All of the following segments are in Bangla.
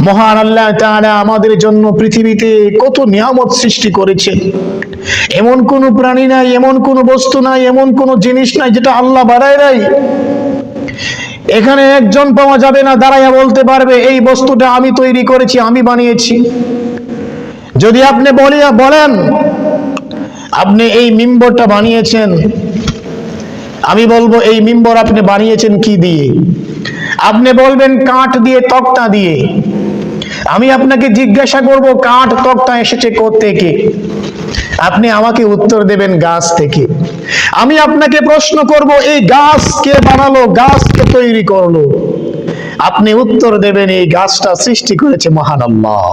মহান আল্লাহ তাআলা আমাদের জন্য পৃথিবীতে কত নিয়ামত সৃষ্টি করেছেন। এমন কোন প্রাণী নাই, এমন কোন বস্তু নাই, এমন কোন জিনিস নাই যেটা আল্লাহ বানায় নাই। এখানে একজন পাওয়া যাবে না দাঁড়াইয়া বলতে পারবে এই বস্তুটা আমি তৈরি করেছি, আমি বানিয়েছি। যদি আপনি বলেন আপনি এই মিম্বরটা বানিয়েছেন, আমি বলবো এই মিম্বর আপনি বানিয়েছেন কি দিয়ে? আপনি বলবেন কাঠ দিয়ে, তক্তা দিয়ে। আমি আপনাকে জিজ্ঞাসা করব কাঠ তক্তা এসেছে কোত্থেকে? আপনি আমাকে উত্তর দেবেন গাছ থেকে। আমি আপনাকে প্রশ্ন করব এই গাছ কে বানালো, গাছ কে তৈরি করলো? আপনি উত্তর দেবেন এই গাছটা সৃষ্টি করেছে মহান আল্লাহ।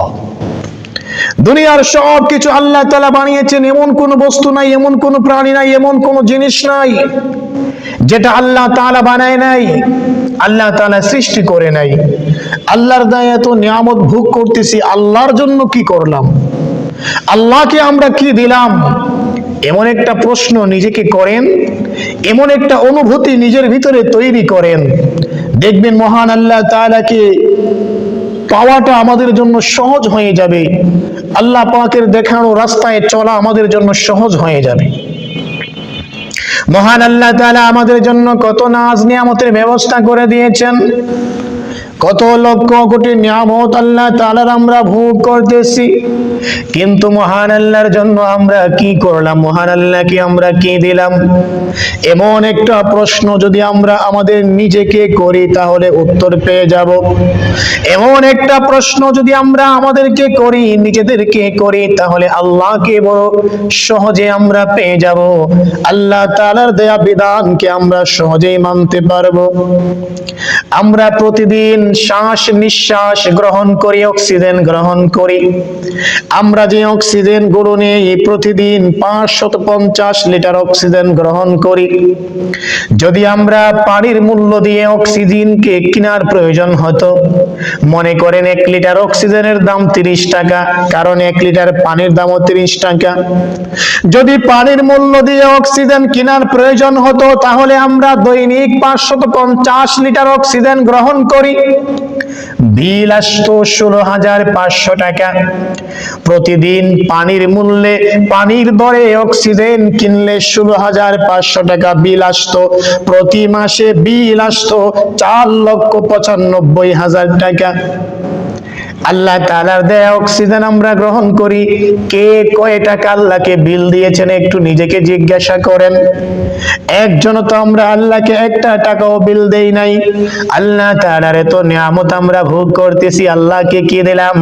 দুনিয়ার সব কিছু আল্লাহ তাআলা বানিয়েছেন। এমন কোন বস্তু নাই, এমন কোন প্রাণী নাই, এমন কোন জিনিস নাই যেটা আল্লাহ তাআলা বানায় নাই, আল্লাহ তাআলা সৃষ্টি করে নাই। আল্লাহর দয়া এত নিয়ামত ভোগ করতেছি, আল্লাহর জন্য কি করলাম? আল্লাহকে আমরা কি দিলাম? এমন একটা প্রশ্ন নিজেকে করেন, এমন একটা অনুভূতি নিজের ভিতরে তৈরি করেন, দেখবেন মহান আল্লাহ তাআলাকে পাওয়াটা আমাদের জন্য সহজ হয়ে যাবে। আল্লাহ পাকের দেখানো রাস্তায় চলা আমাদের জন্য সহজ হয়ে যাবে। মহান আল্লাহ তাআলা আমাদের জন্য কত নাজ নিয়ামতের ব্যবস্থা করে দিয়েছেন, কত লক্ষ কোটি নিয়ামত আল্লাহ তাআলার আমরা ভোগ করতেছি, কিন্তু মহান আল্লাহর জন্য আমরা কি করলাম? মহান আল্লাহকে আমরা কি দিলাম? এমন একটা প্রশ্ন যদি আমরা আমাদের নিজেকে করি তাহলে উত্তর পেয়ে যাব। এমন একটা প্রশ্ন যদি আমরা আমাদেরকে করি, নিজেদেরকে করি, তাহলে আল্লাহকে বড় সহজে আমরা পেয়ে যাব। আল্লাহ তাআলার দেয়া বিধানকে আমরা সহজেই মানতে পারবো। আমরা প্রতিদিন শ্বাস নিঃশ্বাস গ্রহণ করি, অক্সিজেন গ্রহণ করি। আমরা যে অক্সিজেন গুলো নেই প্রতিদিন 550 লিটার অক্সিজেন গ্রহণ করি। যদি আমরা পানির মূল্য দিয়ে অক্সিজেনকে কেনার প্রয়োজন হতো, মনে করেন 1 লিটার অক্সিজেনের দাম 30 টাকা, কারণ 1 লিটার পানির দামও 30 টাকা। যদি পানির মূল্য দিয়ে অক্সিজেন কেনার প্রয়োজন হতো, তাহলে আমরা দৈনিক 550 লিটার অক্সিজেন গ্রহণ করি। বিল আসতো 16,500 টাকা। প্রতিদিন পানির মূল্যে, পানির দরে অক্সিজেন কিনলে 16,500 টাকা বিল আসতো। প্রতি মাসে বিল আসতো 4,95,000 টাকা। আল্লাহ তাআলার দেয়া অক্সিজেন আমরা গ্রহণ করি। কে কয় টাকা আল্লাহকে বিল দিয়েছেন একটু নিজেকে জিজ্ঞাসা করেন। একজনও তো আমরা আল্লাহকে 1 টাকাও বিল দেই নাই। আল্লাহ তাআলার এত নিয়ামত আমরা ভোগ করতেছি, আল্লাহকে কি দিলাম?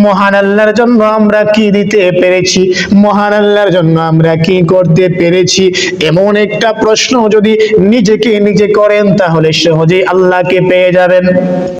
মহান আল্লাহর জন্য আমরা কি দিতে পেরেছি? মহান আল্লাহর জন্য আমরা কি করতে পেরেছি? এমন একটা প্রশ্ন যদি নিজেকে নিজে করেন তাহলে সহজেই আল্লাহকে পেয়ে যাবেন।